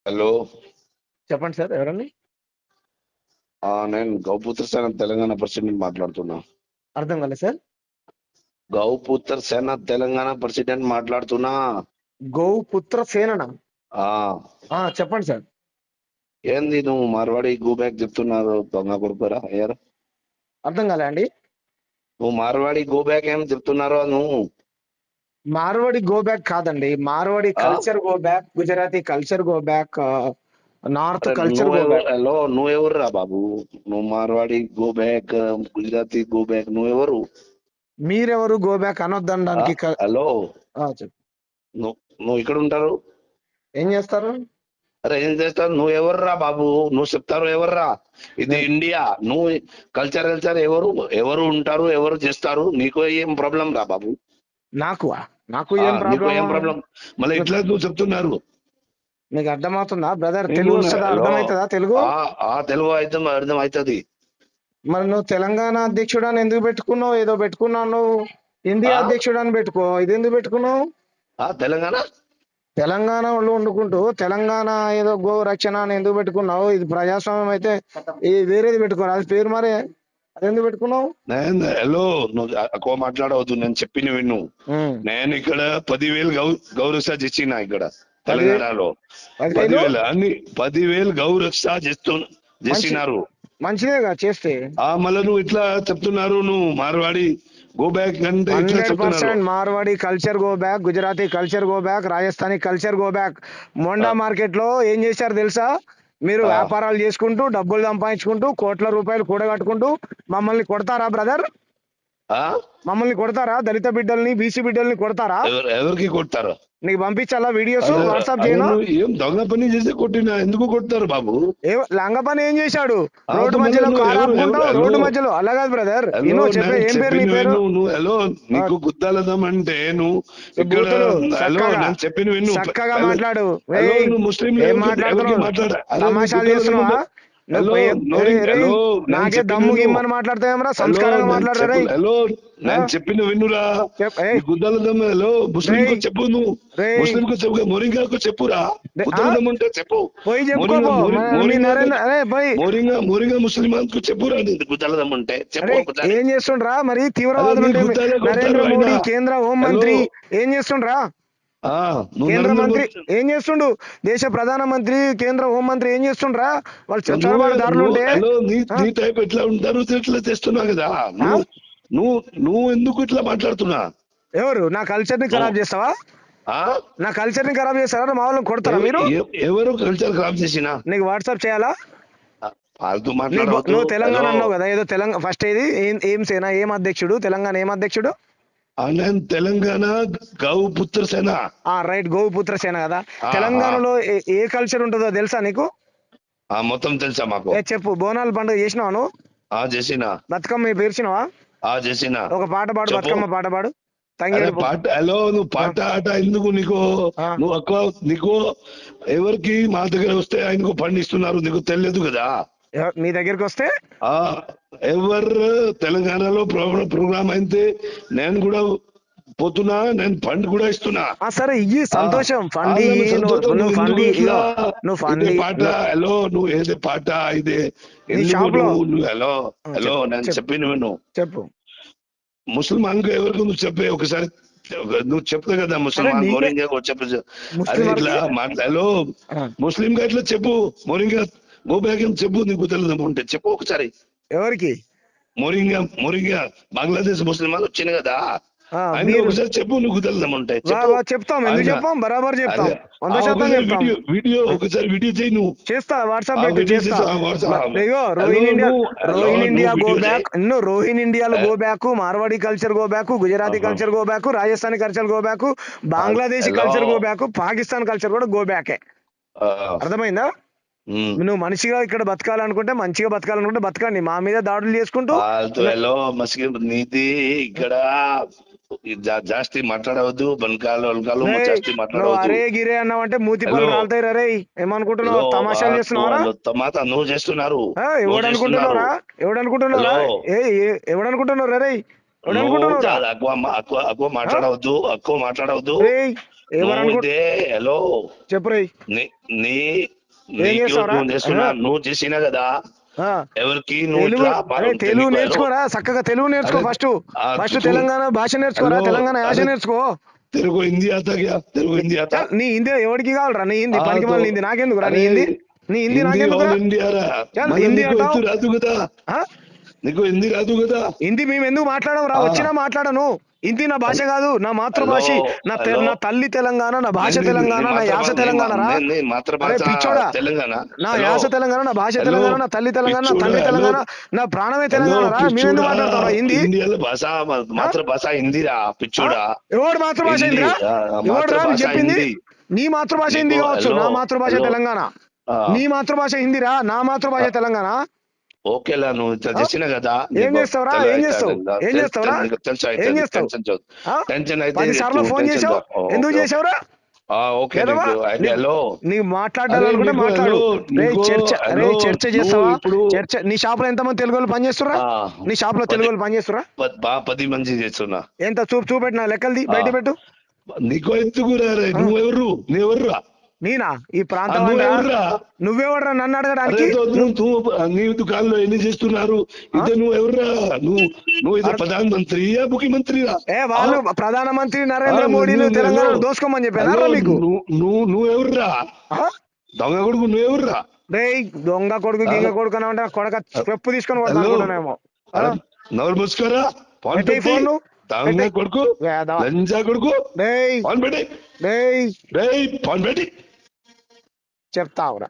Hello. చెప్పండి sir, ఎవరండి? నేను గౌపుత్ర సేన తెలంగాణ ప్రెసిడెంట్ మాట్లాడుతున్నా. అర్థం కాలేదు సార్. గౌపుత్ర సేన తెలంగాణ ప్రెసిడెంట్ మాట్లాడుతున్నా. గోపుత్ర సేననా? ఆ చెప్పండి సార్. ఏంది నువ్వు మార్వాడి గో బ్యాక్ చెప్తున్నారు? దొంగ కొడుకురా అయ్యారు. అర్థం కాలే అండి. నువ్వు మార్వాడి గో బ్యాక్ ఏం చెప్తున్నారో నువ్వు. మార్వాడి గో బ్యాక్ కాదండి, మార్వాడి ఆ? Culture go back, Gujarati culture go back, north అరే కల్చర్ గో నువ్వెవరు? బ్యాక్. హలో, నువ్వెవరు రా బాబు? నువ్వు Marwari go back, Gujarati go back, నువ్వెవరు? మీరెవరు గో బ్యాక్ ఆ? అనొద్దనడానికి? హలో, చెప్పు. నువ్వు నువ్వు ఇక్కడ ఉంటారు. ఏం చేస్తారు? అరే ఏం చేస్తావు? నువ్వు ఎవర్రా బాబు? నువ్వు చెప్తారు ఎవర్రా? ఇది ఇండియా. నువ్వు కల్చర్ ఎవరు ఎవరు ఉంటారు, ఎవరు చేస్తారు? నీకు ఏం ప్రాబ్లం రా బాబు? నాకు ఏం నీకు ఏం ప్రాబ్లం? ప్రాబ్లం? మళ్ళీ ఇట్లా నువ్వు చెప్తున్నారు. మీకు అర్థమవుతుందా బ్రదర్? నేను తెలుగు వస్తుందా? అర్థమవుతుందా తెలుగు? తెలుగు అయితే అర్థం అవుతుంది. మరి నువ్వు తెలంగాణ అధ్యక్షుడు అని ఎందుకు పెట్టుకున్నావు? ఏదో పెట్టుకున్నావు నువ్వు. ఇండియా అధ్యక్షుడు అని పెట్టుకో. ఇది ఎందుకు పెట్టుకున్నావు? తెలంగాణ తెలంగాణ వాళ్ళు వండుకుంటూ తెలంగాణ ఏదో గో రక్షణ అని ఎందుకు పెట్టుకున్నావు? ఇది ప్రజాస్వామ్యం అయితే ఈ వేరేది పెట్టుకోరు, అది పేరు మరే. అది ఎందుకు పెట్టుకున్నావు? హలో, నువ్వు ఎక్కువ మాట్లాడవద్దు. నేను చెప్పిన విను. నేను ఇక్కడ 10,000 గౌరక్ష చేసిన ఇక్కడ తెలంగాణలో. 10,000 అన్ని 10,000 గౌరక్ష చేసినారు. మంచిదేగా చేస్తే. మళ్ళీ నువ్వు ఇట్లా చెప్తున్నారు. నువ్వు మార్వాడి గో బ్యాక్ అంటే ఇట్లా చెప్తున్నారు. 100% Marwari culture go back, Gujarati culture go back, Rajasthani culture go back. Monda market లో ఏం చేశారు తెలుసా? మీరు వ్యాపారాలు చేసుకుంటూ డబ్బులు సంపాదించుకుంటూ కోట్ల రూపాయలు కూడగట్టుకుంటూ మమ్మల్ని కొడతారా బ్రదర్? మమ్మల్ని కొడతారా? దళిత బిడ్డల్ని, బీసీ బిడ్డల్ని కొడతారా? ఎవరికి కొడతారు? నీకు పంపించాలా వీడియోస్? వాట్సాప్ చేయను. ఏం దొంగ పని చేసి కొట్టినా ఎందుకు కొడతారు బాబు? లంగ పని ఏం చేశాడు? రోడ్డు మధ్యలో రోడ్డు మధ్యలో. అలా కాదు బ్రదర్, చెప్పే ఏం పేరు నీ పేరు? హలో, నీకు గుద్దాలదం అంటే నువ్వు ఇక్కడ చెప్పిన విను. చక్కగా మాట్లాడు. ముస్లిం ఏం మాట్లాడుతున్నావు? తమాషాలు చేస్తున్నావా? నాకే దమ్ము గిమ్మని మాట్లాడతాయేమరా? సంస్కారంగా మాట్లాడరా? హలో, నేను చెప్పిన వినురా. గుద్దాలదమ్మ హలో ముస్లిం చెప్పు. నువ్వు ముస్లిం చెప్పు, మొరింగాకు చెప్పురా. గుద్దాలదమ్మ అంటే చెప్పు. మోరింగా ముస్లిం కు చెప్పురా. గుద్దాలదమ్మ అంటే చెప్పు. ఏం చేస్తుండ్రా మరి? తీవ్రవాదులు నరేంద్ర మోడీ కేంద్ర హోంమంత్రి ఏం చేస్తుండ్రా? కేంద్ర మంత్రి ఏం చేస్తుండు? దేశ ప్రధానమంత్రి, కేంద్ర హోంమంత్రి ఏం చేస్తుండ్రా? వాళ్ళు చొరబాటుదారులు ఉంటే ఎట్లా ఉంటారు? ఇట్లా చేస్తున్నావు కదా నువ్వు ఎందుకు ఇట్లా మాట్లాడుతున్నా? ఎవరు నా కల్చర్ ని ఖరాబ్ చేస్తావా? నా కల్చర్ ని ఖరాబ్ చేస్తారా? మా వాళ్ళని కొడతారా మీరు? ఎవరు కల్చర్ ఖరాబ్ చేసినా? నీకు వాట్సాప్ చేయాలా? నువ్వు తెలంగాణ అన్నావు కదా, ఏదో తెలంగాణ ఫస్ట్ ఏది ఏం సేన, ఏం అధ్యక్షుడు? తెలంగాణ ఏం అధ్యక్షుడు? తెలంగాణ గౌపుత్ర సేన. రైట్, గౌపుత్ర సేన కదా. తెలంగాణలో ఏ కల్చర్ ఉంటుందో తెలుసా నీకు? మొత్తం తెలుసా మాకు. చెప్పు. బోనాల పండుగ చేసినావా నువ్వు? చేసినా. బతుకమ్మ పేర్చినావా? చేసినా. ఒక పాట పాడు, బతుకమ్మ పాట పాడు. పాట హలో, నువ్వు పాట ఆట ఎందుకు నీకు? నువ్వు నీకు ఎవరికి మా దగ్గర వస్తే ఆయనకు పండిస్తున్నారు, నీకు తెలియదు కదా? మీ దగ్గరికి వస్తే ఎవరు తెలంగాణలో ప్రోగ్రామ్ అయితే నేను కూడా పోతున్నా, నేను ఫండ్ కూడా ఇస్తున్నా. సరే, ఇయ్యి సంతోషం. పాట హలో, నువ్వు ఏదే పాట ఇదే హలో హలో నేను చెప్పిన చెప్పు. ముసల్మాన్ ఎవరికి నువ్వు చెప్పే ఒకసారి నువ్వు చెప్తా కదా. ముసల్మాన్ మోరింగా చెప్పు. ఇట్లా హలో ముస్లిం గా ఇట్లా చెప్పు. మోరింగా గో బ్యాక్ చెప్పు. నీకు తెలియదు ఉంటే చెప్పు ఒకసారి. ఎవరికి? మోరింగా బంగ్లాదేశ్ ముస్లిం వాళ్ళు వచ్చింది కదా, ఒకసారి చెప్పు. నువ్వు తెలియదామంటే చెప్తాం. ఎందుకు చెప్పాం? బరాబర్ చెప్తాం. వీడియో ఒకసారి వీడియో చేయి. నువ్వు చేస్తా, what's up Rohingya go back, రోహిన్ ఇండియాలో go back, Marwadi culture go back, Gujarati culture go back, Rajasthani culture go back, Bangladeshi culture go back, Pakistan culture కూడా గో బ్యాకే. అర్థమైందా? నువ్వు మనిషిగా ఇక్కడ బతకాలనుకుంటే, మంచిగా బతకాలనుకుంటే బతకండి. మా మీద దాడులు చేసుకుంటూ నీది ఇక్కడ జాస్తి మాట్లాడవద్దు. బనకాలు జాస్తి మాట్లాడవద్దు. అరే గిరే అన్నావంటే మూతి పనులు రాలుతాయి. రే ఏమనుకుంటున్నావు? తమాషాలు చేస్తున్నావా? నువ్వు చేస్తున్నారు. ఎవడనుకుంటున్నారా? రే ఎక్కువ మాట్లాడవద్దు. హలో చెప్పు. నీ ఏం చేస్తావురా? నువ్వు చేసినా కదా ఆ. ఎవరికి నువ్వు తెలుగు ఇట్లా అరే తెలుగు నేర్చుకోరా, చక్కగా తెలుగు నేర్చుకో. అరే, ఫస్ట్ ఫస్ట్ तू- తెలంగాణ భాష నేర్చుకోరా, हेलो, తెలంగాణ యాస अरे నేర్చుకో. तेरे को हिंदी आता क्या? तेरे को हिंदी आता? చల్, నీ హిందీ ఎవరికి కావాలరా? నీ హిందీ हाँ పనికి तो వాళ్ళ హిందీ నాకెందుకురా? నీ अरे హిందీ నీ హిందీ हिंदी నాకెందుకురా? ऑल इंडिया रा చల్, मतलब హిందీ నీకు అంటావు. ఎత్తు రాదు కదా, ఆ? నీకు హిందీ రాదు కదా. హిందీ మేము ఎందుకు మాట్లాడడం రా? ఆ. వచ్చినా మాట్లాడను. హిందీ నా భాష కాదు, నా మాతృభాష. హలో. నా తల్లి తెలంగాణ, నా భాష తెలంగాణ, నా యాస తెలంగాణ రా. అరే మాతృభాష పిచ్చోడా, తెలంగాణ. నా హలో. యాస తెలంగాణ, నా భాష హలో. తెలంగాణ, నా తల్లి తెలంగాణ, నా తండ్రి పిచ్చోడా, తెలంగాణ, హలో. నా ప్రాణమే హలో తెలంగాణ రా. మీరు ఎందుకు పిచ్చోడా, మాట్లాడతారా హిందీ? ఇండియాలో భాష మాతృభాష హిందీరా పిచ్చోడా. ఎవడు మాతృభాష హిందీ, హిందీరా? ఎవడు రా మాతృభాష చెప్పింది? హిందీ. నీ మాతృభాష నీకు హిందీ కావచ్చు, హలో, నా మాతృభాష హలో. తెలంగాణ. నీ మాతృభాష హిందీరా, నా మాతృభాష తెలంగాణ. ఓకేలా నువ్వు ఇట్లా చేసినా కదా. ఏం చేస్తావురా? ఏం చేస్తావు? ఏం చేస్తావురా? ఏం చేస్తావు? టెన్షన్ అయితే 10 సార్లు ఫోన్ చేసావు, ఎందుకు చేసావురా? ఓకే ఏదవా? హలో. నీకు మాట్లాడాలనుకుంటే మాట్లాడు. చర్చ చేస్తావా? చర్చ. నీ షాప్ లో ఎంతమంది తెలుగు వాళ్ళు పనిచేస్తురా? నీ షాప్ లో తెలుగు వాళ్ళు పనిచేస్తురా? 10 మంది చేస్తున్నా. ఎంత చూపెట్టిన లెక్కలది బయట పెట్టు. నీకు ఎందుకురా? నువ్వెవర్రా? నేనా ఈ ప్రాంతం? నువ్వెవర్రా నన్ను అడగడానికి? నీ దుకాణంలో ఎన్ని చేస్తున్నారు? ఇదే నువ్వెవర్రా? నువ్వు ఇది ప్రధానమంత్రియా ముఖ్యమంత్రిరా? వాళ్ళు ప్రధానమంత్రి నరేంద్ర మోడీని తెలంగాణ దోసుకోమని చెప్పారా మీకు? నువ్వెవర్రా? దొంగ కొడుకు నువ్వెవర్రా? దొంగ కొడుకు గింగ కొడుకు అని అంటే కొడక చెప్పు తీసుకొని కొడుకునేమో. నవరు మూసుకోరా. ఫోన్ దొంగ కొడుకు, లంజా కొడుకు, ఫోన్ పెట్టి, ఫోన్ పెట్టి చెప్తావురా.